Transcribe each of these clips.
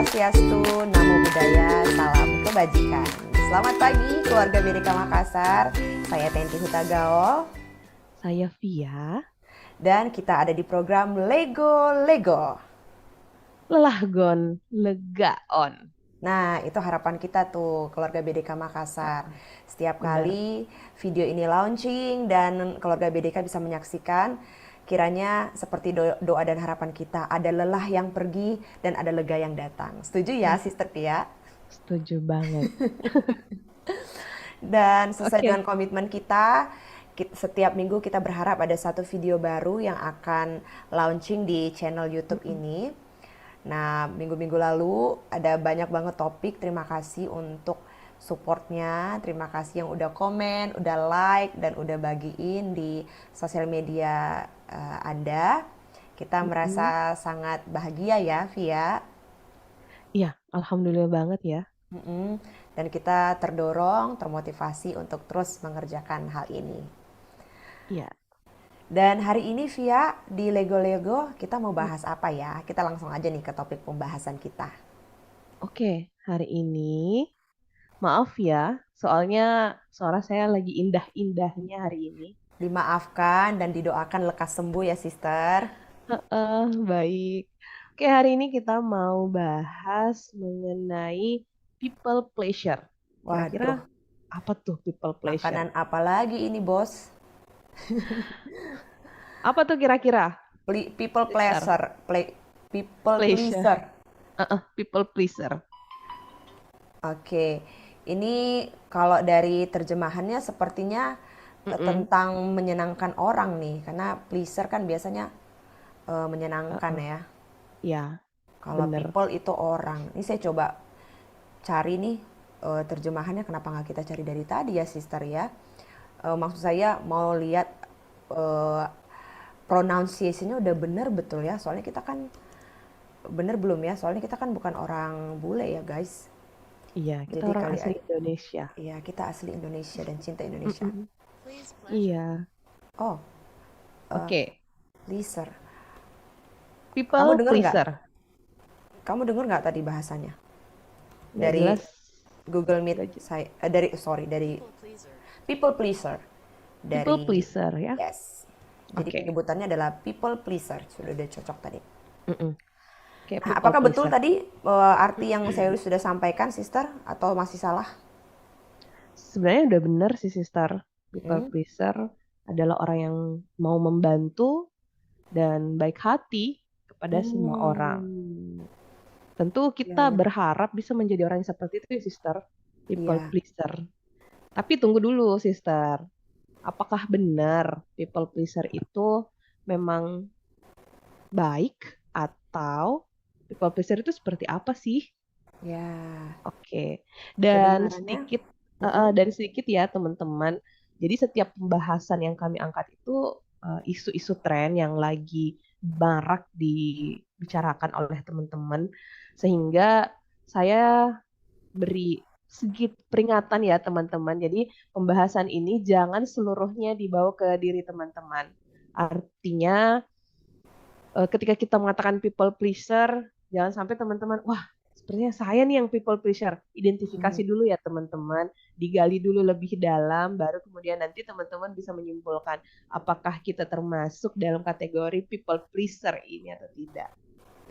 Swastiastu, Namo Buddhaya, Salam Kebajikan. Selamat pagi keluarga BDK Makassar, saya Tenti Hutagaol. Saya Via, Dan kita ada di program Lego Lego. lelah gon, lega on. Nah, itu harapan kita tuh, keluarga BDK Makassar. Heeh, Setiap bener. kali video ini launching dan keluarga BDK bisa menyaksikan, kiranya seperti doa dan harapan kita, ada lelah yang pergi dan ada lega yang datang. Setuju ya, Hmm, Sister Pia? setuju banget. Dan sesuai dengan Oke. komitmen kita, setiap minggu kita berharap ada satu video baru yang akan launching di channel YouTube Mm-mm. ini. Nah, minggu-minggu lalu ada banyak banget topik. Terima kasih untuk supportnya. Terima kasih yang udah komen, udah like, dan udah bagiin di sosial media Anda. Kita Mm-mm. merasa sangat bahagia ya, Via. Iya, alhamdulillah banget ya. Mm-mm. Dan kita terdorong, termotivasi untuk terus mengerjakan hal ini. Iya. Dan hari ini Via di Lego Lego kita mau Mm. bahas apa ya? Kita langsung aja nih ke topik pembahasan kita. Oke, hari ini maaf ya, soalnya suara saya lagi indah-indahnya hari ini. Dimaafkan dan didoakan lekas sembuh ya, Sister. Baik. Oke, hari ini kita mau bahas mengenai people pleasure. Kira-kira Waduh, apa tuh people pleasure? makanan apa lagi ini, Bos? Apa tuh kira-kira? People Pleasure. pleaser, people Pleasure. pleaser. People pleaser. Oke, ini kalau dari terjemahannya sepertinya Mm-mm. tentang menyenangkan orang nih, karena pleaser kan biasanya menyenangkan Uh-uh. ya. Ya, Kalau bener. people itu orang. Ini saya coba cari nih terjemahannya, kenapa nggak kita cari dari tadi ya, Sister ya. Maksud saya mau lihat eh, pronunciation-nya udah bener betul ya. Soalnya kita kan bener belum ya? Soalnya kita kan bukan orang bule ya, guys. Iya, kita Jadi orang kali asli Indonesia. ya kita asli Indonesia dan cinta Indonesia. Mm-mm. Iya, Oh, oke. pleaser. Kamu People denger nggak? pleaser. Kamu denger nggak tadi bahasanya? Nggak Dari jelas. Google Meet Nggak saya, dari people pleaser. People Dari pleaser ya. yes. Jadi Oke. penyebutannya adalah people pleaser. Sudah cocok tadi. Mm-mm. Oke, Nah, people apakah betul pleaser. tadi arti yang saya sudah sampaikan, Sister, atau masih salah? Sebenarnya udah bener sih, sister. People Hmm? pleaser adalah orang yang mau membantu dan baik hati kepada semua orang. Hmm, Tentu ya kita ya, berharap bisa menjadi orang yang seperti itu, ya, sister. People iya. pleaser. Tapi tunggu dulu, sister. Apakah benar people pleaser itu memang baik atau people pleaser itu seperti apa sih? Ya, Oke. Dan kedengarannya. sedikit Mm-mm. dari sedikit ya teman-teman. Jadi setiap pembahasan yang kami angkat itu isu-isu tren yang lagi marak dibicarakan oleh teman-teman sehingga saya beri sedikit peringatan ya teman-teman. Jadi pembahasan ini jangan seluruhnya dibawa ke diri teman-teman. Artinya ketika kita mengatakan people pleaser, jangan sampai teman-teman, wah sepertinya saya nih yang people pleaser. Identifikasi dulu ya teman-teman, digali dulu lebih dalam, baru kemudian nanti teman-teman bisa menyimpulkan apakah kita termasuk dalam kategori people pleaser ini atau tidak.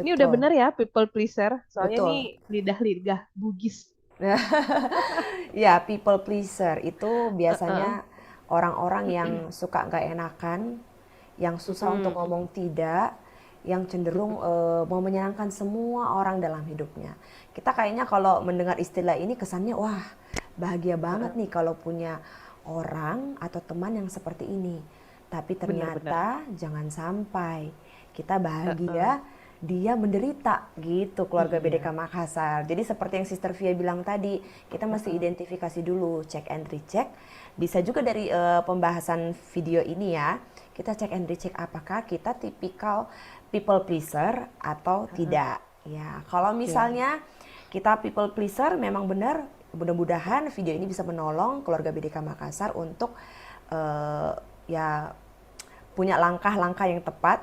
Ini udah Betul, benar ya people pleaser, soalnya betul. nih lidah-lidah Bugis. Ya, people pleaser itu Heeh. biasanya orang-orang yang suka nggak enakan, yang susah untuk Mm-mm. ngomong tidak, yang Mm-mm. cenderung mau menyenangkan semua orang dalam hidupnya. Kita kayaknya kalau mendengar istilah ini kesannya, wah bahagia banget Heeh. nih kalau punya orang atau teman yang seperti ini. Tapi Bener-bener. ternyata jangan sampai kita Heeh. bahagia, dia menderita gitu keluarga BDK Iya. Makassar. Jadi seperti yang Sister Via bilang tadi, kita mesti Heeh. identifikasi dulu, check and recheck. Bisa juga dari pembahasan video ini ya, kita check and recheck apakah kita tipikal people pleaser atau Heeh. tidak. Ya, kalau Oke. misalnya kita people pleaser memang benar, mudah-mudahan video ini bisa menolong keluarga BDK Makassar untuk eh, ya punya langkah-langkah yang tepat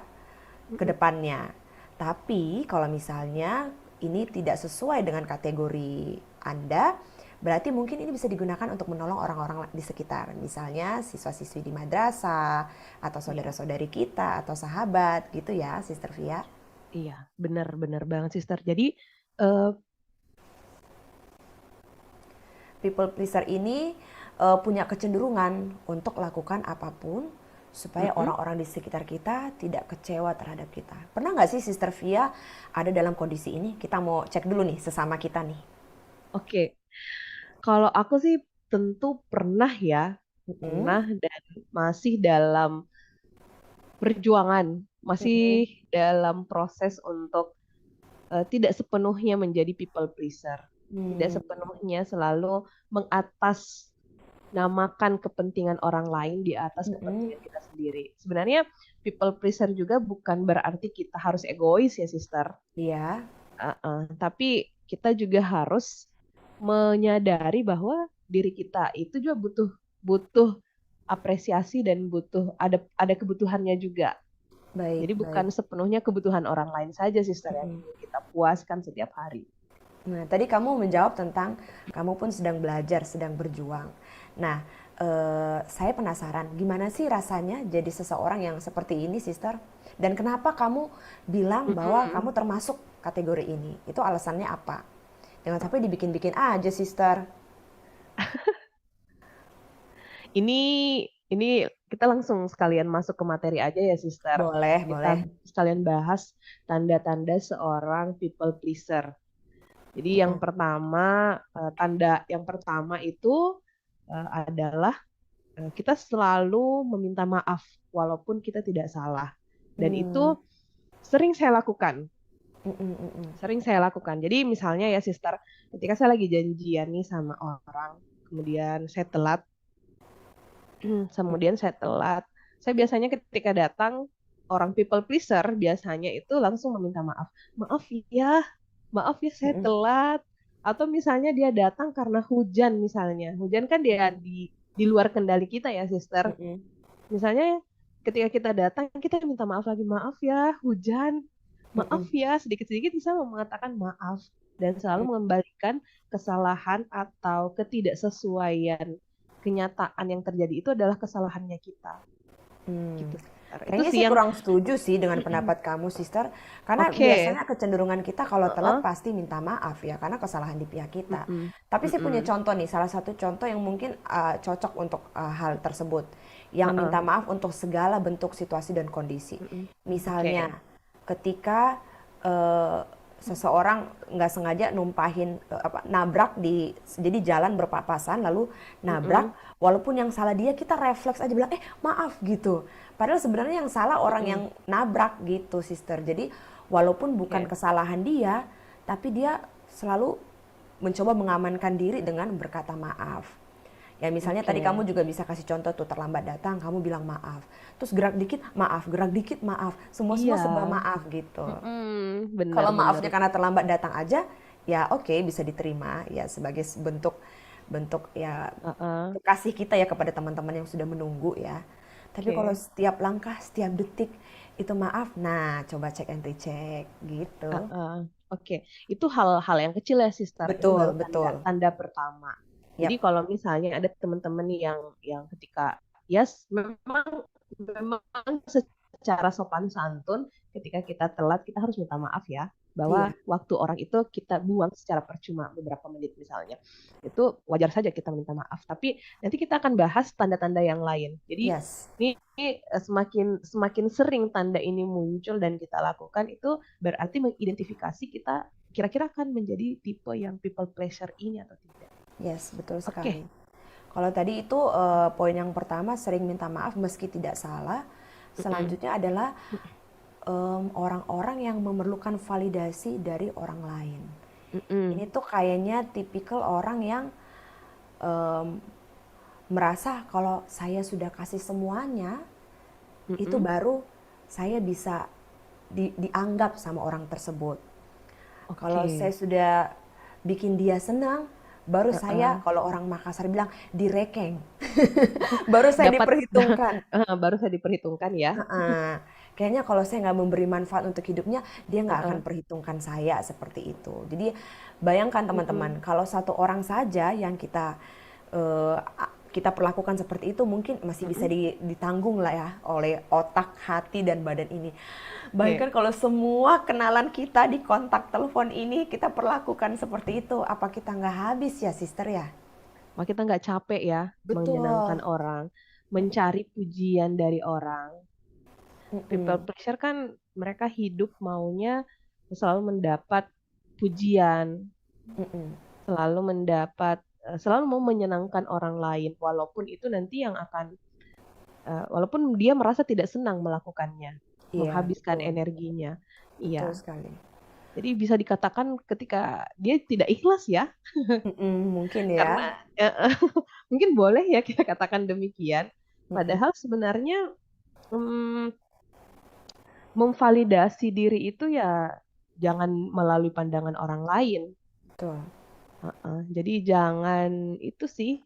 ke Mm-mm. depannya. Tapi kalau misalnya ini tidak sesuai dengan kategori Anda, berarti mungkin ini bisa digunakan untuk menolong orang-orang di sekitar. Misalnya siswa-siswi di madrasah, atau Iya, saudara-saudari kita, atau sahabat gitu ya, Sister Via. iya, benar-benar banget, Sister. Jadi, eh, People pleaser ini punya kecenderungan untuk lakukan apapun supaya mm-mm. orang-orang di sekitar kita tidak kecewa terhadap kita. Pernah nggak sih Sister Via ada dalam kondisi ini? Kita mau cek dulu nih sesama kita nih. Oke. Kalau aku sih tentu pernah ya, Mm-mm, pernah dan masih dalam perjuangan, mm-mm, masih dalam proses untuk tidak sepenuhnya menjadi people pleaser, tidak hmm, sepenuhnya selalu mengatasnamakan kepentingan orang lain di atas mm-mm, kepentingan kita sendiri. Sebenarnya people pleaser juga bukan berarti kita harus egois ya, sister. iya, Tapi kita juga harus menyadari bahwa diri kita itu juga butuh butuh apresiasi dan butuh ada kebutuhannya juga. baik, Jadi bukan baik. sepenuhnya kebutuhan orang lain saja, sister, yang Mm-mm. ingin kita puaskan setiap hari. Nah, tadi kamu menjawab tentang kamu pun sedang belajar, sedang berjuang. Nah, saya penasaran, gimana sih rasanya jadi seseorang yang seperti ini, Sister? Dan kenapa kamu bilang bahwa kamu Mm-mm. termasuk kategori ini? Itu alasannya apa? Jangan sampai dibikin-bikin aja, Sister. Ini ini kita langsung sekalian masuk ke materi aja ya, sister. Boleh, Kita boleh. sekalian bahas tanda-tanda seorang people pleaser. Jadi yang Mm-mm, pertama, tanda yang pertama itu adalah kita selalu meminta maaf walaupun kita tidak salah. Dan itu mm, sering saya lakukan, mm-mm, mm-mm, sering saya lakukan. Jadi misalnya ya sister, ketika saya lagi janjian nih sama orang, kemudian saya telat, kemudian saya biasanya ketika datang orang people pleaser biasanya itu langsung meminta maaf. Maaf ya, maaf ya saya mm-mm, telat. Atau misalnya dia datang karena hujan misalnya. Hujan kan dia mm-mm, di luar kendali kita ya, sister. mm-mm, Misalnya ketika kita datang, kita minta maaf lagi, maaf ya, hujan, maaf mm-mm, ya, sedikit-sedikit bisa mengatakan maaf dan selalu mengembalikan kesalahan atau ketidaksesuaian kenyataan yang terjadi itu adalah kesalahannya kita, mm. gitu, sister. Itu Kayaknya sih sih yang, kurang setuju sih dengan pendapat kamu, Sister. Karena oke, biasanya kecenderungan kita kalau telat Heeh. pasti minta maaf ya, karena kesalahan di pihak kita. Mm-mm. Tapi saya punya Mm-mm. contoh nih, salah satu contoh yang mungkin cocok untuk hal tersebut. Yang Heeh. minta maaf untuk segala bentuk situasi dan kondisi. Mm-mm. Misalnya, Oke. ketika eh, seseorang nggak sengaja numpahin nabrak jadi jalan berpapasan lalu nabrak, Mm-mm. walaupun yang salah dia, kita refleks aja bilang maaf gitu. Padahal sebenarnya yang salah orang yang Mm-mm. nabrak gitu, Sister. Jadi walaupun bukan Oke. kesalahan dia, tapi dia selalu mencoba mengamankan diri dengan berkata maaf. Ya misalnya tadi Oke. kamu juga bisa kasih contoh tuh, terlambat datang, kamu bilang maaf. Terus gerak dikit, maaf. Gerak dikit, maaf. Semua-semua Iya. serba maaf gitu. Mm-mm. Kalau Benar-benar. maafnya karena terlambat datang aja, ya oke, bisa diterima ya sebagai bentuk bentuk ya Heeh. kasih kita ya kepada teman-teman yang sudah menunggu ya. Tapi kalau Oke. setiap langkah, setiap detik itu maaf, nah coba cek and recheck gitu. Heeh. Oke, itu hal-hal yang kecil ya, sister. Itu baru Betul, tanda betul. tanda pertama. Jadi Yap. kalau misalnya ada teman-teman yang ketika yes, memang memang secara sopan santun ketika kita telat kita harus minta maaf ya, bahwa Iya. waktu orang itu kita buang secara percuma beberapa menit misalnya. Itu wajar saja kita minta maaf. Tapi nanti kita akan bahas tanda-tanda yang lain. Jadi Yes. ini semakin semakin sering tanda ini muncul dan kita lakukan itu berarti mengidentifikasi kita kira-kira akan menjadi tipe yang people pleasure ini atau tidak. Yes, betul Oke. sekali. Kalau tadi itu poin yang pertama, sering minta maaf meski tidak salah. Mm-mm. Selanjutnya adalah orang-orang yang memerlukan validasi dari orang lain. Ini Mm-mm. tuh kayaknya tipikal orang yang em, merasa kalau saya sudah kasih semuanya, itu Mm-mm. baru saya bisa dianggap sama orang tersebut. Kalau saya Oke. sudah bikin dia senang, baru saya, Heeh. kalau orang Makassar bilang, direkeng. Baru saya Dapat diperhitungkan. baru saya diperhitungkan ya. Heeh. kayaknya kalau saya nggak memberi manfaat untuk hidupnya, dia nggak akan Heeh. perhitungkan saya seperti itu. Jadi bayangkan teman-teman, Mm-mm. kalau satu orang saja yang kita perlakukan seperti itu, mungkin masih bisa Mm-mm. ditanggung lah ya oleh otak, hati, dan badan ini. Iya. Bayangkan kalau semua kenalan kita di kontak telepon ini kita perlakukan seperti itu, apa kita nggak habis ya, sister ya? Maka kita nggak capek ya menyenangkan Betul. orang, mencari pujian dari orang. People Mm-mm. pleasure kan mereka hidup maunya selalu mendapat pujian, Mm-mm. selalu mau menyenangkan orang lain, walaupun itu nanti yang akan, walaupun dia merasa tidak senang melakukannya, Iya, menghabiskan betul. energinya. Iya, Betul sekali. jadi bisa dikatakan ketika dia tidak ikhlas ya, Mungkin karena ya. mungkin boleh ya kita katakan demikian. Mm-mm. Padahal sebenarnya mm, memvalidasi diri itu ya jangan melalui pandangan orang lain. Betul. Heeh. Jadi jangan itu sih,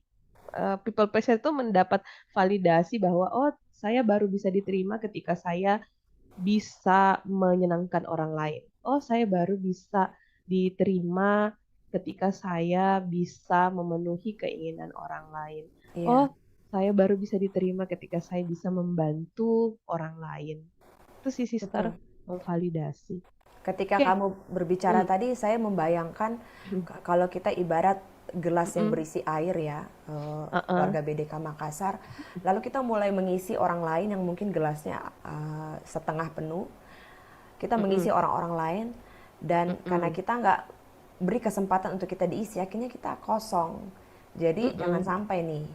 people pleasure itu mendapat validasi bahwa oh saya baru bisa diterima ketika saya bisa menyenangkan orang lain. Oh saya baru bisa diterima ketika saya bisa memenuhi keinginan orang lain. Oh Iya, saya baru bisa diterima ketika saya bisa membantu orang lain. Itu sih sister, betul. memvalidasi. Ketika Oke. kamu berbicara Hmm. tadi, saya membayangkan kalau kita ibarat gelas yang Mm-mm. berisi air ya, Uh-uh. keluarga BDK Makassar, lalu kita mulai mengisi orang lain yang mungkin gelasnya setengah penuh, kita mengisi Mm-mm. orang-orang lain, dan karena Mm-mm. kita nggak beri kesempatan untuk kita diisi, akhirnya kita kosong. Jadi jangan Mm-mm. sampai nih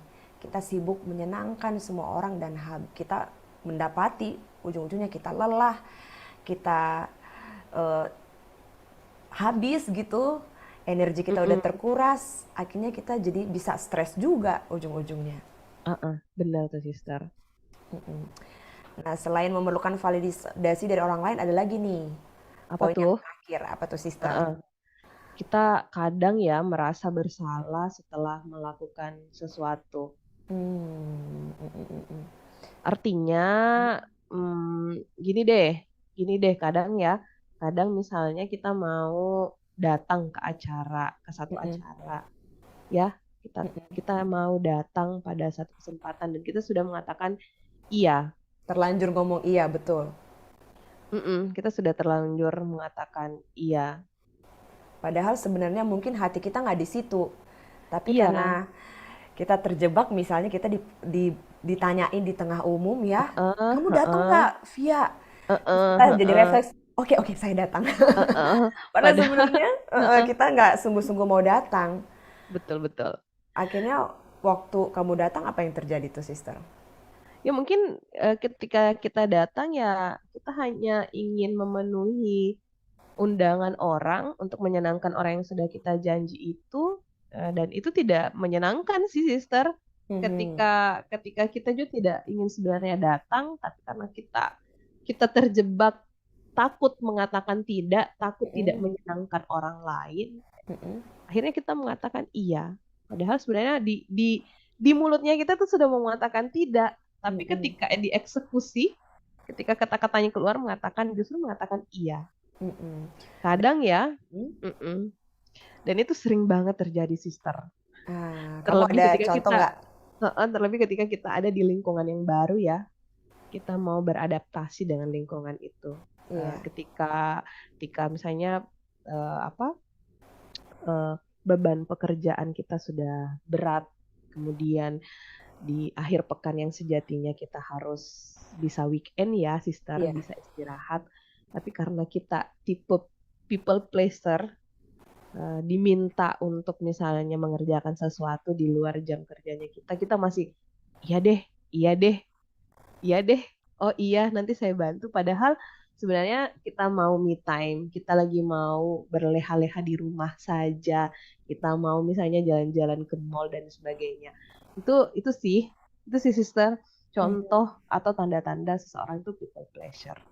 kita sibuk menyenangkan semua orang dan kita mendapati ujung-ujungnya kita lelah, kita eh, habis gitu, energi kita udah Mm-mm. terkuras, akhirnya kita jadi bisa stres juga ujung-ujungnya. Uh-uh. Benar tuh sister. Nah, selain memerlukan validasi dari orang lain, ada lagi nih Apa poin yang tuh? terakhir. Apa tuh, sister? Uh-uh. Kita kadang ya merasa bersalah setelah melakukan sesuatu. Hmm, mm, mm, mm, mm. Artinya, gini deh, kadang ya, kadang misalnya kita mau datang ke acara, ke satu Mm-mm. acara, ya, kita kita mau datang pada satu kesempatan dan kita sudah mengatakan iya. Terlanjur ngomong iya, betul. Kita sudah terlanjur mengatakan iya. Padahal sebenarnya mungkin hati kita nggak di situ. Tapi Iya, karena kita terjebak, misalnya kita ditanyain di tengah umum ya, heeh, kamu datang heeh, nggak, Via? Terus heeh, kita jadi heeh, refleks, oke oke saya datang. heeh. Padahal Padahal, sebenarnya heeh, kita nggak sungguh-sungguh mau datang. betul betul. Akhirnya waktu kamu datang apa yang terjadi tuh, sister? Ya mungkin ketika kita datang ya kita hanya ingin memenuhi undangan orang untuk menyenangkan orang yang sudah kita janji itu, dan itu tidak menyenangkan sih sister. Mhm, Ketika kita juga tidak ingin sebenarnya datang, tapi karena kita kita terjebak takut mengatakan tidak, takut tidak mhm, menyenangkan orang lain, mhm, akhirnya kita mengatakan iya. Padahal sebenarnya di mulutnya kita tuh sudah mau mengatakan tidak, tapi mhm, ketika dieksekusi, ketika kata-katanya keluar justru mengatakan iya. mhm. Kadang ya, Hmm? mm-mm. Dan itu sering banget terjadi, sister. Kamu Terlebih ada ketika contoh kita, nggak? terlebih ketika kita ada di lingkungan yang baru ya, kita mau beradaptasi dengan lingkungan itu. Iya, Ketika misalnya apa eh, beban pekerjaan kita sudah berat, kemudian di akhir pekan yang sejatinya kita harus bisa weekend ya, sister, iya, bisa istirahat. Tapi karena kita tipe people pleaser, diminta untuk misalnya mengerjakan sesuatu di luar jam kerjanya kita masih iya deh, iya deh, iya deh, oh iya nanti saya bantu. Padahal sebenarnya kita mau me time, kita lagi mau berleha-leha di rumah saja, kita mau misalnya jalan-jalan ke mall dan sebagainya. Itu itu sih, itu sih sister, mhm, contoh atau tanda-tanda seseorang itu people pleasure.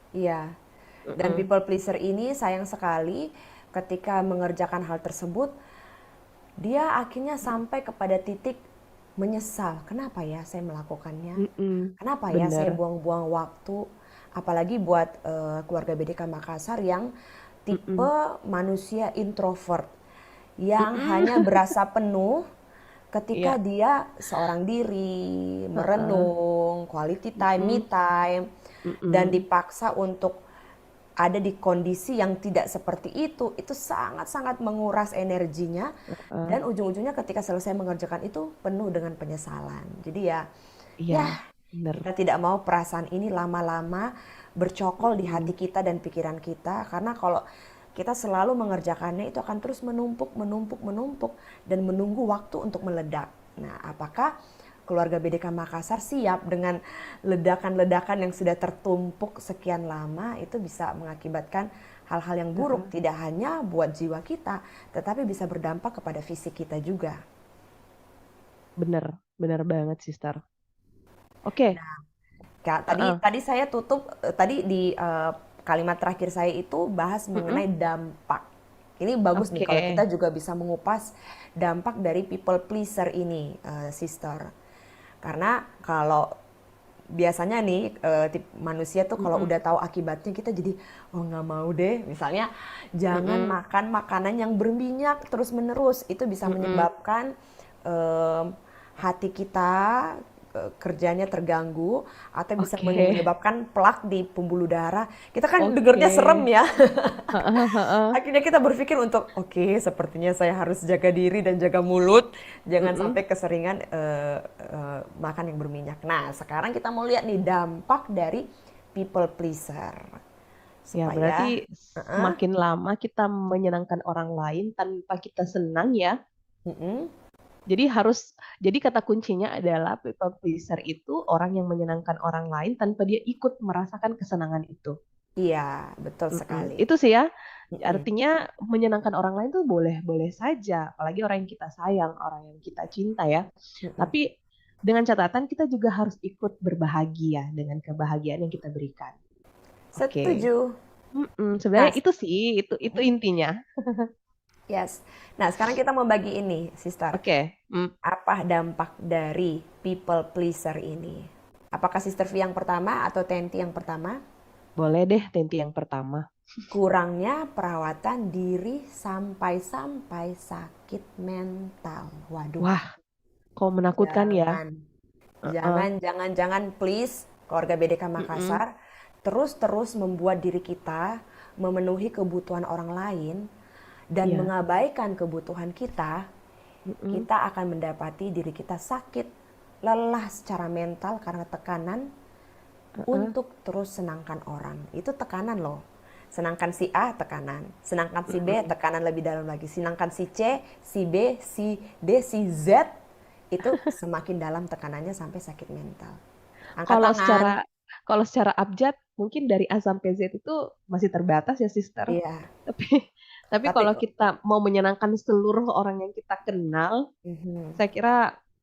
iya. Dan Mm-mm. people pleaser ini sayang sekali ketika mengerjakan hal tersebut, dia akhirnya sampai kepada titik menyesal. Kenapa ya saya melakukannya? Mm-mm. Kenapa ya saya Bener. buang-buang waktu? Apalagi buat keluarga BDK Makassar yang tipe Mm-mm. manusia introvert yang Mm-mm. hanya berasa penuh ketika Iya. dia seorang diri, Heeh. merenung, quality time, me Mm-mm. time, dan Mm-mm. dipaksa untuk ada di kondisi yang tidak seperti itu sangat-sangat menguras energinya Heeh. dan ujung-ujungnya ketika selesai mengerjakan itu penuh dengan penyesalan. Jadi ya, Iya, ya bener. kita tidak mau perasaan ini lama-lama bercokol di hati Mm-mm. kita dan pikiran kita karena kalau kita selalu mengerjakannya itu akan terus menumpuk, menumpuk, menumpuk dan menunggu waktu untuk meledak. Nah, apakah keluarga BDK Makassar siap dengan ledakan-ledakan yang sudah tertumpuk sekian lama itu bisa mengakibatkan hal-hal yang buruk Heeh. tidak hanya buat jiwa kita, tetapi bisa berdampak kepada fisik kita juga. Bener, bener banget, Sister. Oke. Tadi Heeh. tadi saya tutup tadi di kalimat terakhir saya itu bahas Mm-mm. mengenai dampak. Ini bagus nih kalau Oke. kita juga bisa mengupas dampak dari people pleaser ini, sister. Karena kalau biasanya nih manusia tuh kalau Mm-mm. udah tahu akibatnya kita jadi oh nggak mau deh. Misalnya jangan Mm-mm. makan makanan yang berminyak terus menerus itu bisa Mm-mm. menyebabkan em, hati kita kerjanya terganggu atau bisa Oke. menyebabkan plak di pembuluh darah. Kita kan Oke. dengernya serem ya. Heeh. Heeh. Akhirnya kita berpikir untuk oke, sepertinya saya harus jaga diri dan jaga mulut, jangan Mm-mm. sampai keseringan makan yang berminyak. Nah, sekarang kita mau lihat nih dampak dari people pleaser. Ya, berarti Supaya, semakin lama kita menyenangkan orang lain tanpa kita senang ya. mm-mm, Jadi jadi kata kuncinya adalah people pleaser itu orang yang menyenangkan orang lain tanpa dia ikut merasakan kesenangan itu. iya, betul Mm-mm. sekali. Itu sih ya. Mm-mm, Artinya menyenangkan orang lain tuh boleh-boleh saja, apalagi orang yang kita sayang, orang yang kita cinta ya. mm-mm. Tapi dengan catatan kita juga harus ikut berbahagia dengan kebahagiaan yang kita berikan. Oke. Setuju. Sebenarnya Nah, itu sih, itu intinya. yes. Nah, sekarang kita mau bagi ini, sister. Oke. Apa dampak dari people pleaser ini? Apakah Sister V yang pertama atau Tenti yang pertama? Boleh deh Tenti yang pertama. Kurangnya perawatan diri sampai-sampai sakit mental. Waduh, Wah, kok menakutkan ya. jangan. Heeh. Jangan, please, keluarga BDK Mm-mm. Makassar, terus-terus membuat diri kita memenuhi kebutuhan orang lain dan Iya. mengabaikan kebutuhan kita, Mm-mm. kita akan mendapati diri kita sakit, lelah secara mental karena tekanan Heeh. untuk terus senangkan orang. Itu tekanan loh. Senangkan si A tekanan, senangkan si B Mm-mm. tekanan lebih dalam lagi, senangkan si C, si B, si D, si Z itu semakin dalam tekanannya sampai sakit mental. Angkat Kalau tangan. secara kalau secara abjad mungkin dari A sampai Z itu masih terbatas ya, Sister. Iya, Tapi tapi tapi kalau kita mau menyenangkan seluruh orang yang kita kenal, mhm, saya kira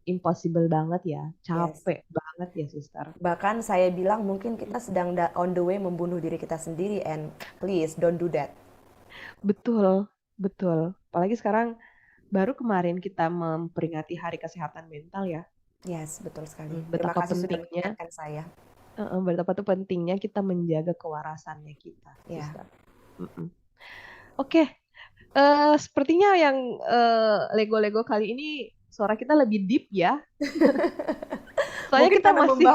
impossible banget ya. yes. Capek banget ya, Sister. Bahkan saya bilang mungkin kita sedang on the way membunuh diri kita sendiri and please don't do that. Betul, betul. Apalagi sekarang baru kemarin kita memperingati Hari Kesehatan Mental ya. Yes, betul sekali. Terima Betapa kasih sudah pentingnya, mengingatkan saya. betapa tuh pentingnya kita menjaga kewarasannya kita, Ya. Sister. Mm-mm. Oke, sepertinya yang Lego-Lego kali ini suara kita lebih deep ya. Soalnya Mungkin kita karena masih,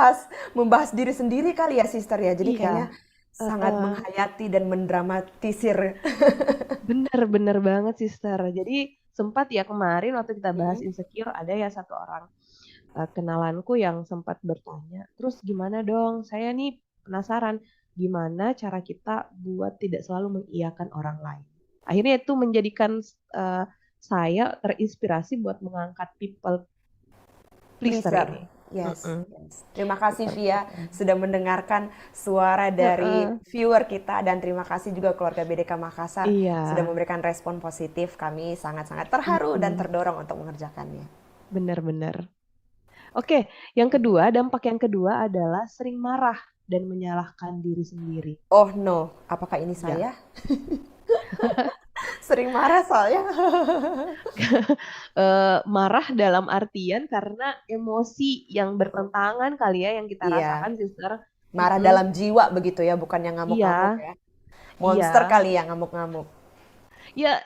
membahas diri sendiri kali ya, Sister ya. Jadi kayaknya iya, sangat eh, menghayati dan mendramatisir. bener-bener banget Sister. Jadi sempat ya kemarin waktu kita bahas Mm-mm. insecure ada ya satu orang kenalanku yang sempat bertanya, terus gimana dong? Saya nih penasaran gimana cara kita buat tidak selalu mengiyakan orang lain. Akhirnya itu menjadikan eh, saya terinspirasi buat mengangkat people pleaser Pleaser. ini. Yes, Mm-mm. yes. Terima kasih Seperti Via itu. sudah mendengarkan suara dari Heeh. viewer kita dan terima kasih juga keluarga BDK Makassar Iya. sudah memberikan respon positif. Kami sangat-sangat terharu dan Mm-mm. terdorong untuk mengerjakannya. Benar-benar. Oke, yang kedua, dampak yang kedua adalah sering marah dan menyalahkan diri sendiri. Oh no, apakah ini Ya, saya? Sering marah soalnya. marah dalam artian karena emosi yang bertentangan kali ya yang kita Iya, rasakan, Sister. Marah Mm-mm. dalam jiwa begitu ya, bukan yang ngamuk-ngamuk Iya, ya. Monster iya. kali yang ngamuk-ngamuk. Ya,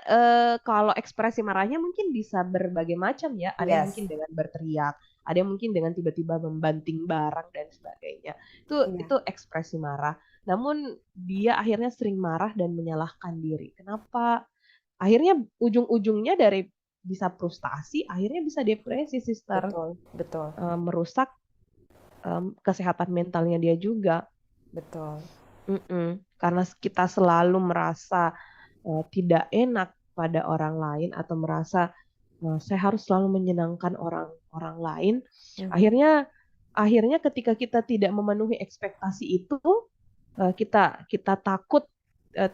kalau ekspresi marahnya mungkin bisa berbagai macam ya. Ada yang mungkin Yes. dengan berteriak, ada yang mungkin dengan tiba-tiba membanting barang dan sebagainya. Iya, Itu ekspresi marah. Namun dia akhirnya sering marah dan menyalahkan diri. Kenapa? Akhirnya ujung-ujungnya dari bisa frustasi, akhirnya bisa depresi, sister. betul, betul, Merusak kesehatan mentalnya dia juga. betul. Mm-mm. Karena kita selalu merasa tidak enak pada orang lain atau merasa saya harus selalu menyenangkan orang lain. Mhm. Akhirnya akhirnya ketika kita tidak memenuhi ekspektasi itu, kita kita takut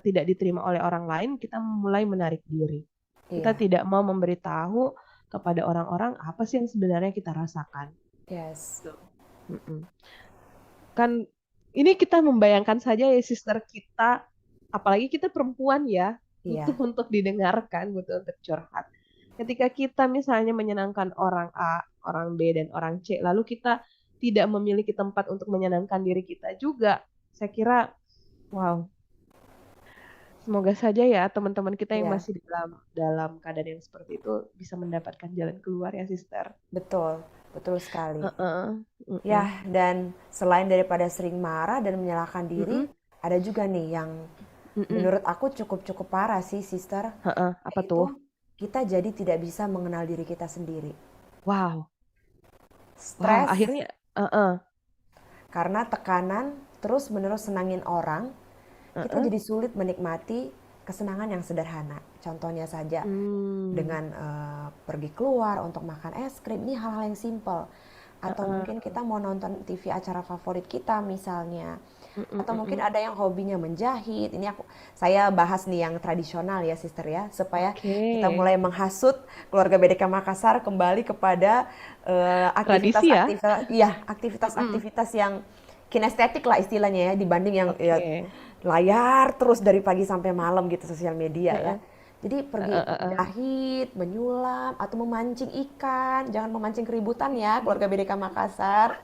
tidak diterima oleh orang lain, kita mulai menarik diri. Kita Iya, tidak mau memberitahu kepada orang-orang apa sih yang sebenarnya kita rasakan. yes. Tuh. Mm-mm. Kan ini kita membayangkan saja ya sister kita, apalagi kita perempuan ya, butuh Iya, untuk didengarkan, butuh untuk curhat. Ketika kita misalnya menyenangkan orang A, orang B, dan orang C, lalu kita tidak memiliki tempat untuk menyenangkan diri kita juga, saya kira, wow, semoga saja ya teman-teman kita yang iya, masih dalam dalam keadaan yang seperti itu bisa mendapatkan jalan keluar ya, sister. betul, betul sekali. Heeh, Ya, mm-mm, dan selain daripada sering marah dan menyalahkan diri, mm-mm, ada juga nih yang mm-mm. menurut aku cukup-cukup parah sih, sister. Heeh, apa tuh? Yaitu kita jadi tidak bisa mengenal diri kita sendiri. Wow. Wah, Stres akhirnya, heeh, karena tekanan terus-menerus senangin orang, kita heeh. jadi sulit menikmati kesenangan yang sederhana. Contohnya saja Hmm, dengan pergi keluar untuk makan es krim, ini hal-hal yang simple. Atau mungkin heeh, kita mau nonton TV acara favorit kita misalnya. mm, Atau mungkin mm. ada yang hobinya menjahit. Saya bahas nih yang tradisional ya, Sister ya, supaya Oke, kita mulai menghasut keluarga BDK Makassar kembali kepada tradisi ya. aktivitas-aktivitas, ya Mm-mm. aktivitas-aktivitas yang kinestetik lah istilahnya ya, dibanding yang ya, Oke, layar terus dari pagi sampai malam gitu sosial media ya. heeh, Jadi pergi heeh, heeh. menjahit, menyulam, atau memancing ikan. Jangan memancing keributan ya, keluarga BDK Makassar.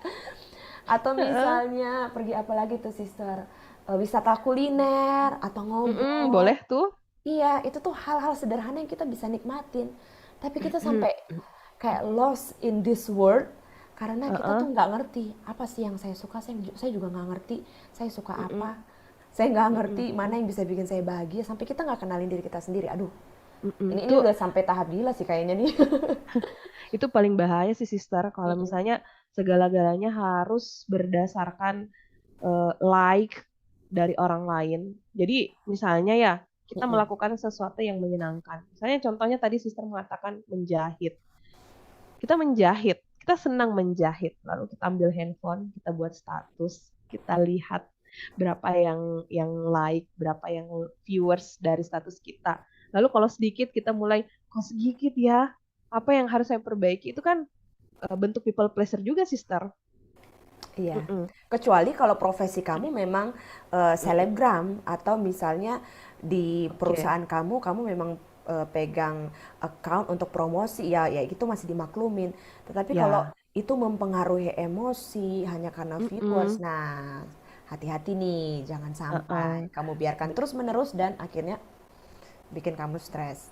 Atau Heeh. misalnya pergi apa lagi tuh, Sister? Wisata kuliner atau Mm-mm, ngobrol. boleh tuh. Iya, itu tuh hal-hal sederhana yang kita bisa nikmatin. Tapi kita Mm-mm. sampai kayak lost in this world karena kita Heeh, tuh nggak ngerti apa sih yang saya suka. Saya juga nggak ngerti saya suka mm-mm, apa. Saya nggak ngerti mm-mm, mana mm-mm, yang bisa bikin saya bahagia sampai kita nggak kenalin diri kita sendiri. Aduh, mm-mm. ini udah sampai tahap gila sih kayaknya nih. Itu paling bahaya sih, sister. Kalau Mm-mm, misalnya segala-galanya harus berdasarkan like dari orang lain. Jadi misalnya ya, kita mm-mm. melakukan sesuatu yang menyenangkan. Misalnya contohnya tadi sister mengatakan menjahit. Kita menjahit, kita senang menjahit. Lalu kita ambil handphone, kita buat status, kita lihat berapa yang like, berapa yang viewers dari status kita. Lalu kalau sedikit kita mulai, kok sedikit ya? Apa yang harus saya perbaiki? Itu kan bentuk people pleasure juga, sister. Iya. Mm-mm. Kecuali kalau profesi kamu memang Mm-mm. selebgram atau misalnya di Oke, perusahaan kamu memang pegang account untuk promosi ya ya itu masih dimaklumin. Tetapi kalau ya. itu mempengaruhi emosi hanya karena viewers, Mm-mm. nah hati-hati nih jangan sampai Uh-uh. kamu biarkan terus-menerus dan akhirnya bikin kamu stres.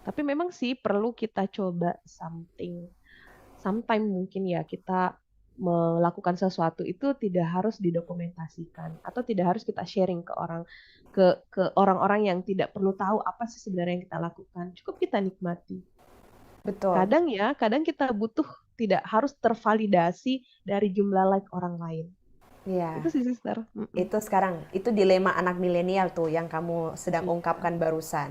Tapi memang sih perlu kita coba sometime mungkin ya kita melakukan sesuatu itu tidak harus didokumentasikan atau tidak harus kita sharing ke orang-orang yang tidak perlu tahu apa sih sebenarnya yang kita lakukan. Cukup kita nikmati. Betul. Kadang ya, kadang kita butuh tidak harus tervalidasi dari jumlah like orang lain. Itu Iya. sih, sister. Mm-mm. Itu sekarang, itu dilema anak milenial tuh yang kamu sedang Iya. ungkapkan barusan.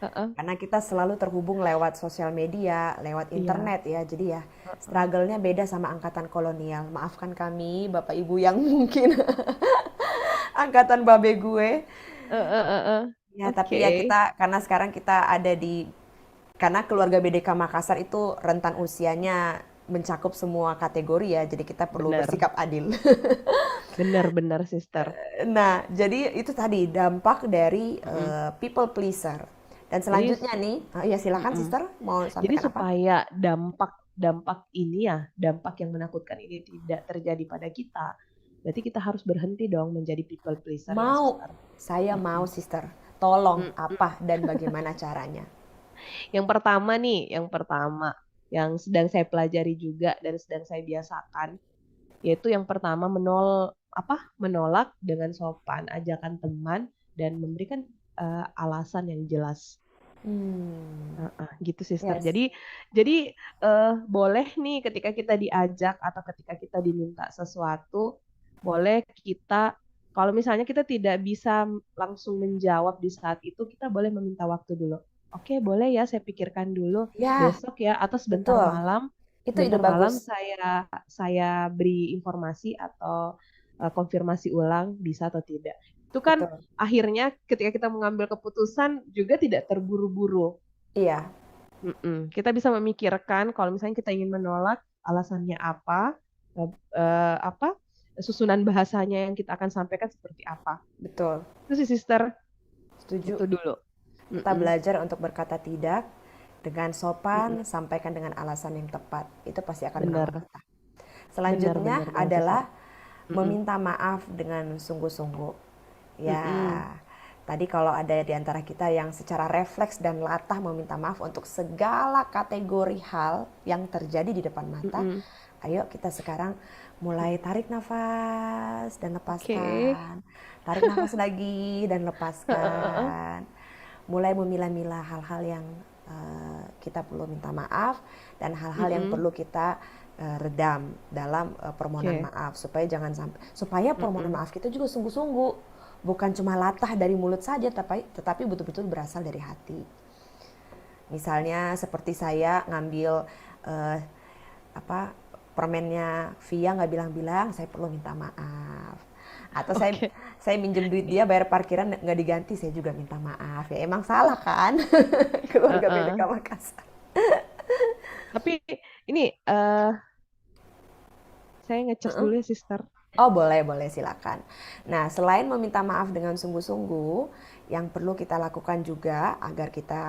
Uh-uh. Karena kita selalu terhubung lewat sosial media, lewat Iya. internet ya. Jadi ya Uh-uh. struggle-nya beda sama angkatan kolonial. Maafkan kami Bapak Ibu yang mungkin angkatan babe gue. Uh-uh. Ya, tapi ya Oke, kita karena sekarang kita ada di karena keluarga BDK Makassar itu rentan usianya mencakup semua kategori ya. Jadi kita perlu benar, bersikap adil. benar, sister. Nah, jadi itu tadi dampak dari Mm-mm. people pleaser. Dan Jadi, selanjutnya nih, ya silakan mm-mm. Sister mau Jadi sampaikan apa? supaya dampak dampak ini ya, dampak yang menakutkan ini tidak terjadi pada kita. berarti kita harus berhenti dong menjadi people pleaser ya, Mau, sister. saya mau Mm-mm. sister. Tolong Mm-mm. apa dan bagaimana caranya? Yang pertama nih, yang pertama yang sedang saya pelajari juga dan sedang saya biasakan, yaitu yang pertama menolak dengan sopan ajakan teman dan memberikan alasan yang jelas. Hmm, Gitu sister. yes. Jadi boleh nih ketika kita diajak atau ketika kita diminta sesuatu, boleh kita kalau misalnya kita tidak bisa langsung menjawab di saat itu, kita boleh meminta waktu dulu. Oke, boleh ya saya pikirkan dulu Ya, besok ya atau betul. Itu ide sebentar malam bagus. saya beri informasi atau konfirmasi ulang bisa atau tidak. Itu kan Betul. akhirnya ketika kita mengambil keputusan juga tidak terburu-buru. Iya, Kita bisa memikirkan kalau misalnya kita ingin menolak alasannya apa, eh, apa susunan bahasanya yang kita akan sampaikan seperti apa. betul. Itu sih sister, Setuju. itu dulu. Kita Mm-mm. belajar untuk berkata tidak dengan Mm-mm. sopan, sampaikan dengan alasan yang tepat. Itu pasti akan menolong Bener, kita. bener, Selanjutnya bener banget sister. adalah Mm-mm. meminta maaf dengan sungguh-sungguh. Ya, Mm-mm. tadi kalau ada di antara kita yang secara refleks dan latah meminta maaf untuk segala kategori hal yang terjadi di depan mata, Mm-mm. ayo kita sekarang mulai tarik nafas dan Oke. lepaskan. Tarik nafas lagi dan lepaskan. Mulai memilah-milah hal-hal yang kita perlu minta maaf dan hal-hal yang Mm-mm. perlu kita redam dalam permohonan Oke. maaf supaya permohonan Mm-mm. maaf kita juga sungguh-sungguh, bukan cuma latah dari mulut saja tetapi betul-betul berasal dari hati. Misalnya seperti saya ngambil eh, apa permennya Via nggak bilang-bilang, saya perlu minta maaf. Atau Oke. saya minjem duit dia bayar parkiran nggak diganti, saya juga minta maaf. Ya emang salah kan? Keluarga BDK Uh-uh. Makassar. Tapi ini eh saya ngecas dulu ya sister. Oh boleh, boleh silakan. Nah selain meminta maaf dengan sungguh-sungguh, yang perlu kita lakukan juga agar kita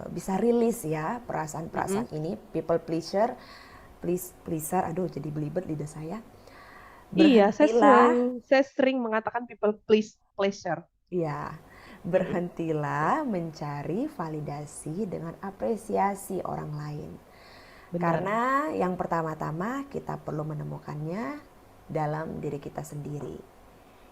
bisa rilis ya Mm-mm. perasaan-perasaan ini, people pleaser, pleaser, aduh jadi belibet lidah saya. Iya, Berhentilah, saya sering mengatakan people pleasure. ya, Mm-mm. berhentilah mencari validasi dengan apresiasi orang lain. Benar. Karena yang pertama-tama kita perlu menemukannya dalam diri kita sendiri.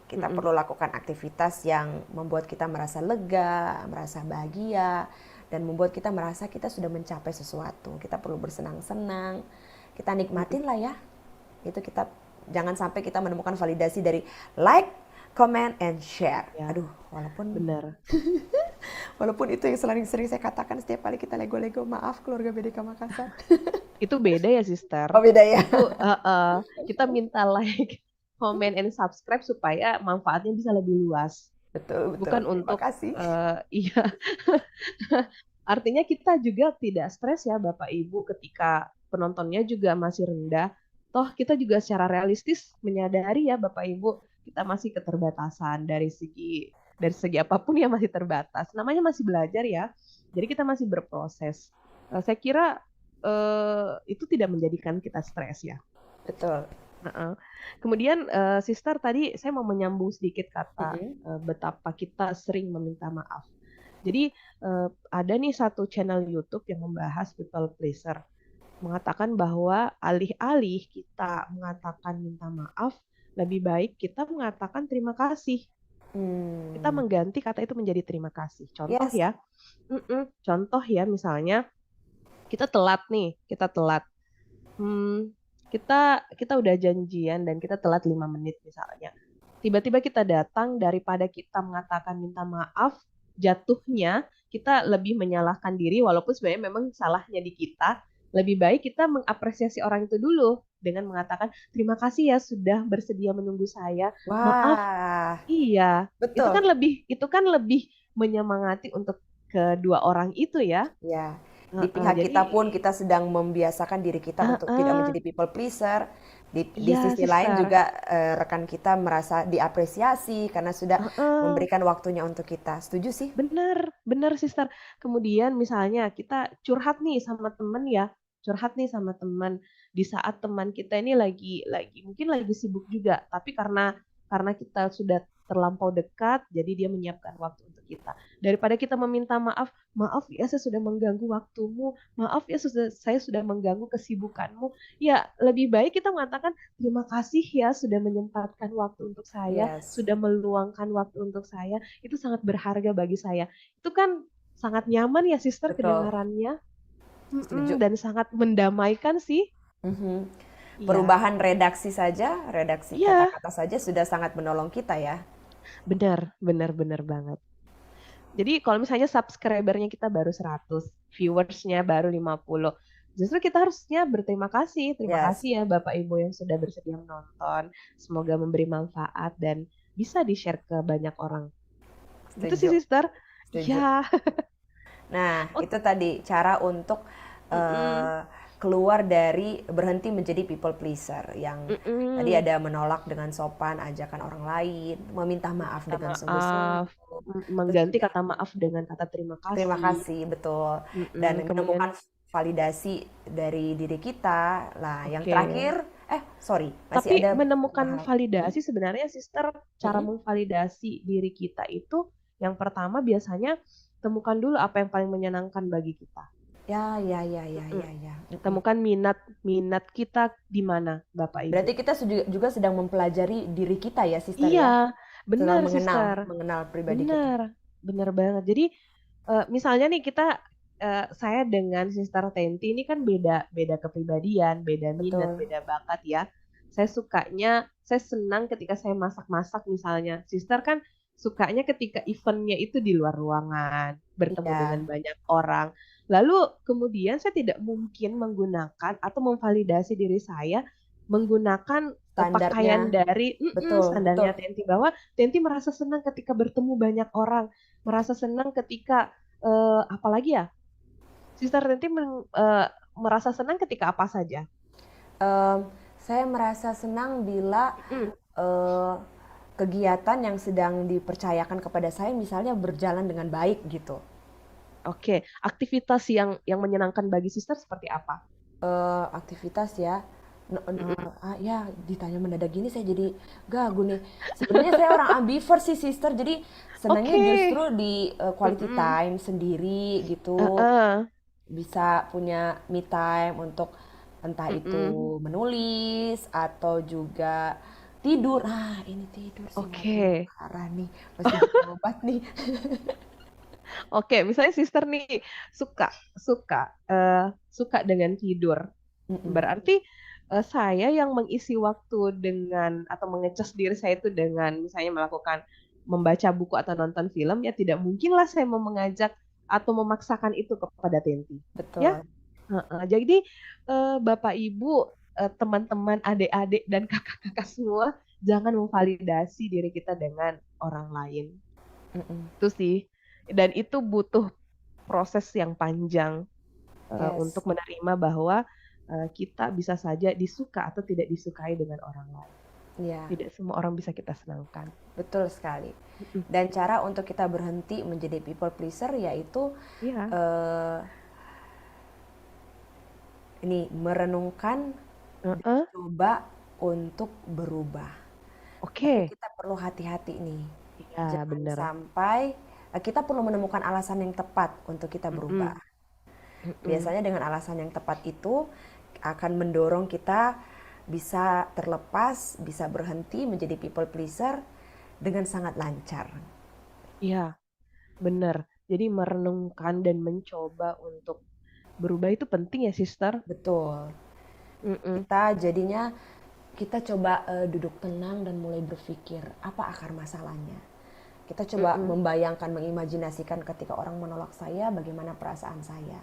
Kita Mm-mm. perlu lakukan aktivitas yang membuat kita merasa lega, merasa bahagia, dan membuat kita merasa kita sudah mencapai sesuatu. Kita perlu bersenang-senang, kita Mm-mm. nikmatin lah ya. Itu kita jangan sampai kita menemukan validasi dari like, comment, and share. Ya, Aduh, walaupun benar. walaupun itu yang sering saya katakan setiap kali kita lego-lego, maaf keluarga BDK Makassar. Itu beda ya, sister. Oh beda ya. Itu kita minta like, comment, and subscribe supaya manfaatnya bisa lebih luas. Betul, betul. Bukan Terima untuk kasih. iya. Artinya kita juga tidak stres ya, Bapak Ibu, ketika penontonnya juga masih rendah. Toh kita juga secara realistis menyadari ya, Bapak Ibu, kita masih keterbatasan dari segi apapun ya masih terbatas. Namanya masih belajar ya. Jadi kita masih berproses. Saya kira itu tidak menjadikan kita stres ya. Betul. Heeh. Kemudian Sister tadi saya mau menyambung sedikit kata Mm-mm. betapa kita sering meminta maaf. Jadi ada nih satu channel YouTube yang membahas people pleaser, mengatakan bahwa alih-alih kita mengatakan minta maaf, lebih baik kita mengatakan terima kasih. Kita Hmm. mengganti kata itu menjadi terima kasih. Contoh Yes. ya, contoh ya misalnya kita telat nih, kita telat. Hmm, kita kita udah janjian dan kita telat 5 menit misalnya. Tiba-tiba kita datang daripada kita mengatakan minta maaf, jatuhnya kita lebih menyalahkan diri walaupun sebenarnya memang salahnya di kita. Lebih baik kita mengapresiasi orang itu dulu dengan mengatakan terima kasih ya sudah bersedia menunggu saya. Maaf, Wah, iya. Itu betul. kan lebih menyemangati untuk kedua orang itu ya. Ya, di pihak Jadi kita pun kita sedang membiasakan diri kita untuk tidak uh, menjadi people pleaser. Di iya sisi lain sister. juga rekan kita merasa diapresiasi karena sudah Heeh, memberikan waktunya untuk kita. Setuju sih? bener, bener sister. Kemudian misalnya kita curhat nih sama temen ya, curhat nih sama teman di saat teman kita ini lagi mungkin lagi sibuk juga, tapi karena kita sudah terlampau dekat, jadi dia menyiapkan waktu untuk kita. Daripada kita meminta maaf, maaf ya saya sudah mengganggu waktumu, maaf ya saya sudah mengganggu kesibukanmu. Ya, lebih baik kita mengatakan terima kasih ya sudah menyempatkan waktu untuk saya, Yes, sudah meluangkan waktu untuk saya. Itu sangat berharga bagi saya. Itu kan sangat nyaman ya, Sister, betul. kedengarannya. Setuju. Dan sangat mendamaikan sih. Mhm. Iya, Perubahan redaksi saja, redaksi iya, kata-kata saja sudah sangat menolong kita ya. benar, benar, benar banget. Jadi kalau misalnya subscribernya kita baru 100, viewersnya baru 50, justru kita harusnya berterima kasih. Terima Yes, kasih ya Bapak Ibu yang sudah bersedia menonton. Semoga memberi manfaat dan bisa di-share ke banyak orang. Gitu sih, setuju, Sister. setuju. Iya. Nah, Oh, itu tadi cara untuk mm-mm, eh, keluar dari berhenti menjadi people pleaser yang tadi mm-mm. ada menolak dengan sopan ajakan orang lain, meminta maaf Minta dengan maaf, sungguh-sungguh. Terus mengganti juga kata maaf dengan kata terima terima kasih. kasih, betul. Dan Kemudian, menemukan validasi dari diri kita. Lah, yang oke. terakhir, sorry, masih Tapi ada menemukan bahas. validasi sebenarnya, Sister, cara Mm-mm. memvalidasi diri kita itu yang pertama biasanya temukan dulu apa yang paling menyenangkan bagi kita. Ya, ya, ya, ya, Mm-mm. ya, ya. Mm-mm. Temukan minat minat kita di mana, Bapak Ibu. Berarti kita juga sedang mempelajari diri kita ya, sister Iya, ya. Sedang benar, mengenal, Sister. mengenal pribadi kita. Benar, benar banget. Jadi misalnya nih saya dengan Sister Tenti ini kan beda beda kepribadian, beda minat, Betul. beda bakat ya. Saya senang ketika saya masak-masak misalnya. Sister kan sukanya ketika eventnya itu di luar ruangan, bertemu dengan Iya, banyak orang. Lalu kemudian saya tidak mungkin menggunakan atau memvalidasi diri saya menggunakan standarnya. pakaian dari Betul, betul. standarnya Tenti bahwa Tenti merasa senang ketika bertemu banyak orang, merasa senang ketika apalagi ya, Sister Tenti merasa senang ketika apa saja. Em, saya merasa senang bila Mm, eh, kegiatan yang sedang dipercayakan kepada saya misalnya berjalan dengan baik gitu. Oke, aktivitas yang menyenangkan bagi Sister seperti apa? Aktivitas ya. Mm-mm. Ya ditanya mendadak gini saya jadi gagu nih. Sebenarnya saya orang ambivert sih sister, jadi senangnya Oke. justru di quality Mm-mm. time sendiri gitu. Uh-uh. Bisa punya me time untuk entah Mm-mm. itu menulis atau juga tidur. Ah, ini tidur sih nggak tidur Oke. parah nih, mesti butuh obat nih. Oke, misalnya Sister nih suka suka eh, suka dengan tidur. Mm-mm. Berarti saya yang mengisi waktu dengan atau mengecas diri saya itu dengan misalnya melakukan membaca buku atau nonton film, ya tidak mungkinlah saya mau mengajak atau memaksakan itu kepada Tenti. Ya, Betul. heeh. Jadi Bapak Ibu, teman-teman, adik-adik dan kakak-kakak semua jangan memvalidasi diri kita dengan orang lain. Mm-mm. Itu sih. Dan itu butuh proses yang panjang untuk Yes. menerima bahwa kita bisa saja disuka atau tidak disukai dengan orang lain. Ya, Tidak semua orang bisa kita senangkan. betul sekali. Mm-mm. Dan cara untuk kita berhenti menjadi people pleaser yaitu Iya, eh, ini merenungkan dan heeh. coba untuk berubah. Tapi Oke, kita perlu hati-hati nih. iya Jangan bener. sampai kita perlu menemukan alasan yang tepat untuk kita berubah. Mm-mm. Mm-mm. Biasanya dengan alasan yang tepat itu akan mendorong kita bisa terlepas, bisa berhenti menjadi people pleaser dengan sangat lancar. Iya, bener. Jadi merenungkan dan mencoba untuk berubah itu penting ya, Sister. Betul. Mm-mm. Kita coba duduk tenang dan mulai berpikir apa akar masalahnya. Kita coba Mm-mm. membayangkan, mengimajinasikan ketika orang menolak saya, bagaimana perasaan saya.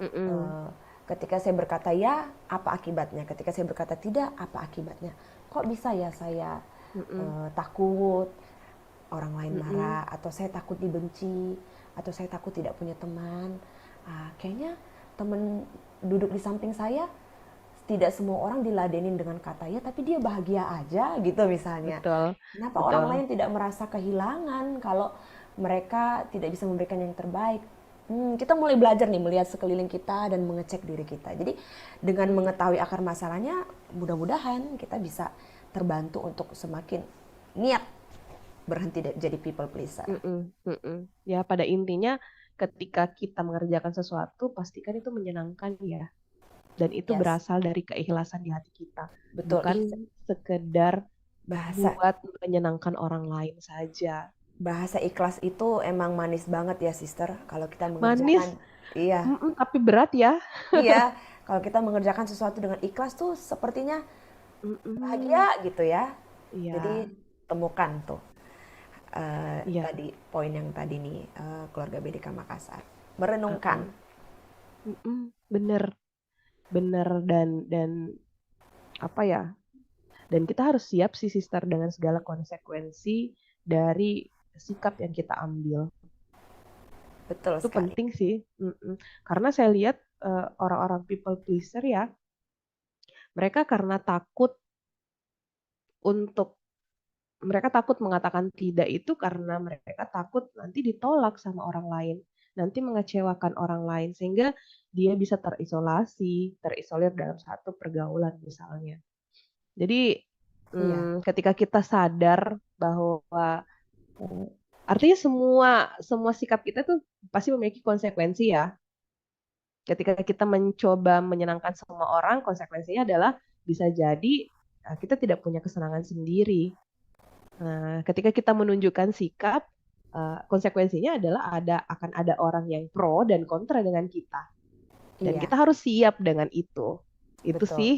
Mm-mm. Eh, Ketika saya berkata ya, apa akibatnya? Ketika saya berkata tidak, apa akibatnya? Kok bisa ya saya Mm-mm. takut orang lain Mm-mm. marah, atau saya takut dibenci, atau saya takut tidak punya teman. Kayaknya teman duduk di samping saya tidak semua orang diladenin dengan kata ya, tapi dia bahagia aja gitu misalnya. Betul, Kenapa orang betul. lain tidak merasa kehilangan kalau mereka tidak bisa memberikan yang terbaik? Kita mulai belajar nih melihat sekeliling kita dan mengecek diri kita. Jadi dengan mengetahui akar masalahnya, mudah-mudahan kita bisa terbantu untuk semakin niat berhenti jadi people pleaser. Mm-mm, mm-mm. Ya, pada intinya ketika kita mengerjakan sesuatu, pastikan itu menyenangkan ya. Dan itu Yes, berasal dari keikhlasan di hati kita. betul. Bukan sekedar Bahasa buat menyenangkan orang lain saja. bahasa ikhlas itu emang manis banget ya, sister. Kalau kita Manis, mengerjakan, iya, tapi berat ya. iya. Kalau kita mengerjakan sesuatu dengan ikhlas tuh sepertinya Mm-mm. bahagia gitu ya. Jadi Iya, temukan tuh iya. tadi poin yang tadi nih, keluarga BDK Makassar. Merenungkan. Mm-mm. Mm-mm. Bener, bener dan apa ya? Dan kita harus siap sih, sister, dengan segala konsekuensi dari sikap yang kita ambil. Betul Itu sekali. penting sih. Mm-mm. Karena saya lihat orang-orang people pleaser ya, mereka karena untuk mereka takut mengatakan tidak itu karena mereka takut nanti ditolak sama orang lain, nanti mengecewakan orang lain sehingga dia bisa terisolir dalam satu pergaulan misalnya. Jadi Iya, ketika kita sadar bahwa eh, artinya semua semua sikap kita tuh pasti memiliki konsekuensi ya. Ketika kita mencoba menyenangkan semua orang, konsekuensinya adalah bisa jadi kita tidak punya kesenangan sendiri. Nah, ketika kita menunjukkan sikap, konsekuensinya adalah akan ada orang yang pro dan kontra dengan kita. Dan iya, kita harus siap dengan itu. Itu betul. sih.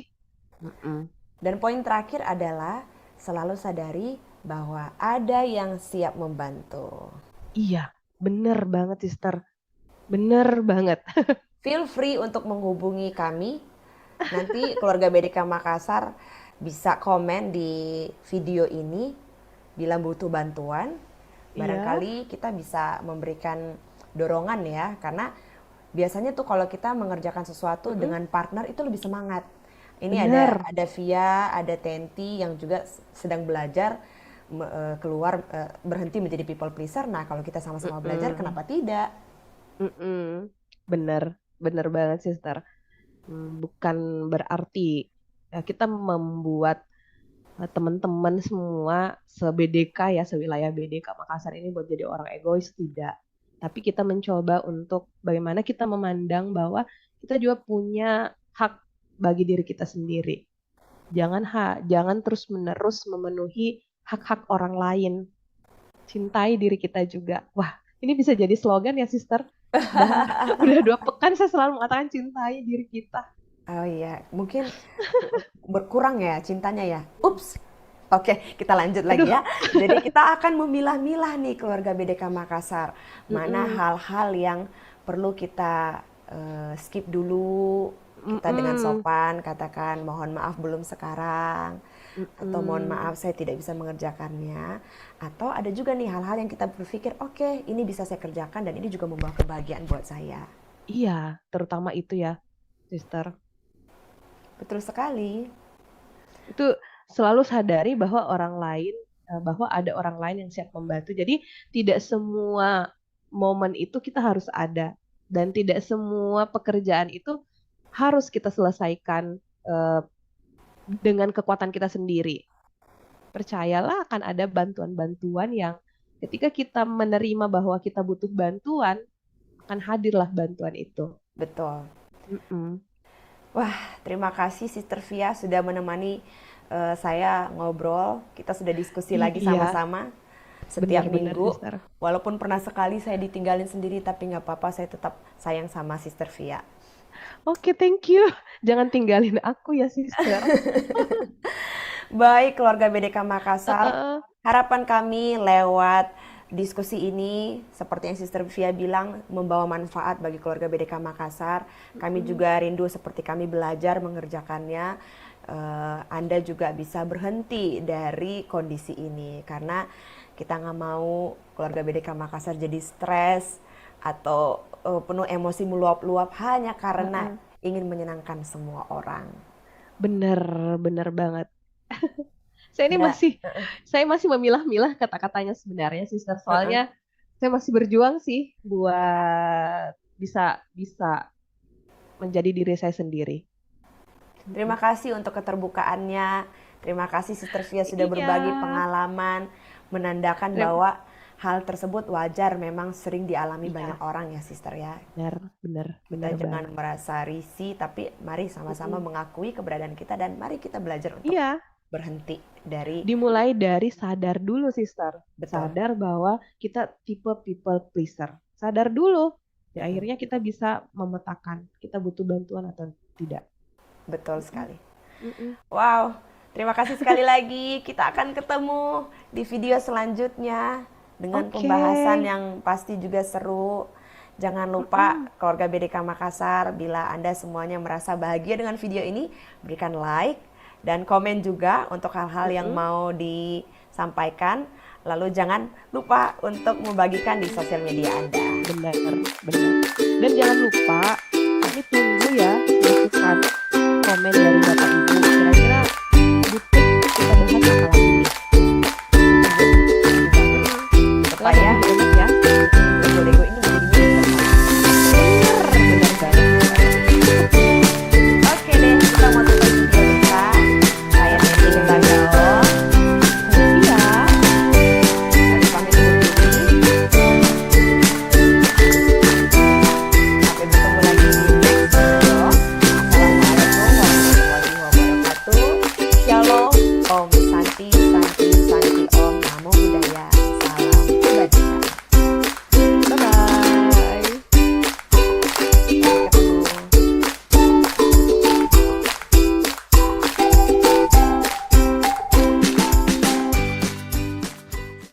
Mm-mm. Dan poin terakhir adalah selalu sadari bahwa ada yang siap membantu. Iya, bener banget, sister. Bener banget. Feel free untuk menghubungi kami. Nanti keluarga BDK Makassar bisa komen di video ini bila butuh bantuan. Iya. Barangkali kita bisa memberikan dorongan ya, karena biasanya tuh kalau kita mengerjakan sesuatu Mm-mm. dengan partner itu lebih semangat. Ini Bener. ada Via, ada Tenti yang juga sedang belajar keluar berhenti menjadi people pleaser. Nah, kalau kita sama-sama belajar, Mm-mm. kenapa tidak? Mm-mm. Bener. Bener banget, sister. Bukan berarti kita membuat teman-teman semua se-BDK ya, sewilayah BDK Makassar ini buat jadi orang egois, tidak. Tapi kita mencoba untuk bagaimana kita memandang bahwa kita juga punya hak bagi diri kita sendiri. Jangan terus-menerus memenuhi hak-hak orang lain. Cintai diri kita juga. Wah, ini bisa jadi slogan ya, sister. Udah udah 2 pekan saya selalu mengatakan cintai diri kita. Oh iya, mungkin berkurang ya cintanya ya. Ups. Oke, kita lanjut lagi Aduh. ya. Jadi kita akan memilah-milah nih keluarga BDK Makassar. Mana Mm-mm. hal-hal yang perlu kita skip dulu. Kita dengan Mm-mm. sopan katakan mohon maaf belum sekarang. Atau mohon Mm-mm. maaf saya tidak bisa mengerjakannya. Atau ada juga nih hal-hal yang kita berpikir, oke, ini bisa saya kerjakan dan ini juga membawa kebahagiaan buat saya. Iya, terutama itu ya, sister. Betul sekali. Itu selalu sadari bahwa bahwa ada orang lain yang siap membantu. Jadi tidak semua momen itu kita harus ada dan tidak semua pekerjaan itu harus kita selesaikan eh, dengan kekuatan kita sendiri. Percayalah akan ada bantuan-bantuan yang ketika kita menerima bahwa kita butuh bantuan, akan hadirlah bantuan itu. Betul. Mm-mm. Wah, terima kasih Sister Via sudah menemani saya ngobrol. Kita sudah diskusi lagi Iya, sama-sama setiap benar-benar, minggu. sister. Walaupun pernah sekali saya ditinggalin sendiri, tapi nggak apa-apa, saya tetap sayang sama Sister Via. Oke, thank you. Jangan tinggalin aku ya, sister. Baik, keluarga BDK Makassar, Heeh. harapan kami lewat diskusi ini, seperti yang Sister Via bilang, membawa manfaat bagi keluarga BDK Makassar. Kami Mm-mm. juga rindu seperti kami belajar mengerjakannya. Anda juga bisa berhenti dari kondisi ini, karena kita nggak mau keluarga BDK Makassar jadi stres atau penuh emosi meluap-luap hanya karena Heeh. ingin menyenangkan semua orang. Bener, bener banget. Saya ini Ya, masih, saya masih memilah-milah kata-katanya sebenarnya, sister. Soalnya saya masih berjuang sih buat bisa bisa menjadi diri saya sendiri. Terima Mm-mm. kasih untuk keterbukaannya. Terima kasih Sister Via sudah Iya, berbagi pengalaman, menandakan Rem- bahwa hal tersebut wajar memang sering dialami banyak iya, orang ya Sister ya. benar, benar, Kita benar jangan banget. merasa risih, tapi mari sama-sama Mm-mm. mengakui keberadaan kita dan mari kita belajar untuk Iya, berhenti dari dimulai dari sadar dulu, sister. betul. Sadar bahwa kita tipe people pleaser. Sadar dulu. Ya, Mm-mm. akhirnya kita bisa memetakan kita butuh bantuan atau tidak. Betul Mm-mm. sekali. Mm-mm. Wow, terima kasih sekali lagi. Kita akan ketemu di video selanjutnya dengan Oke. pembahasan yang pasti juga seru. Jangan lupa Mm-mm. keluarga BDK Makassar, bila Anda semuanya merasa bahagia dengan video ini, berikan like dan komen juga untuk hal-hal yang Mm-mm. mau disampaikan. Lalu jangan lupa untuk membagikan di sosial media Anda. Benar, benar. Dan jangan lupa, kami tunggu ya masukan komen dari Bapak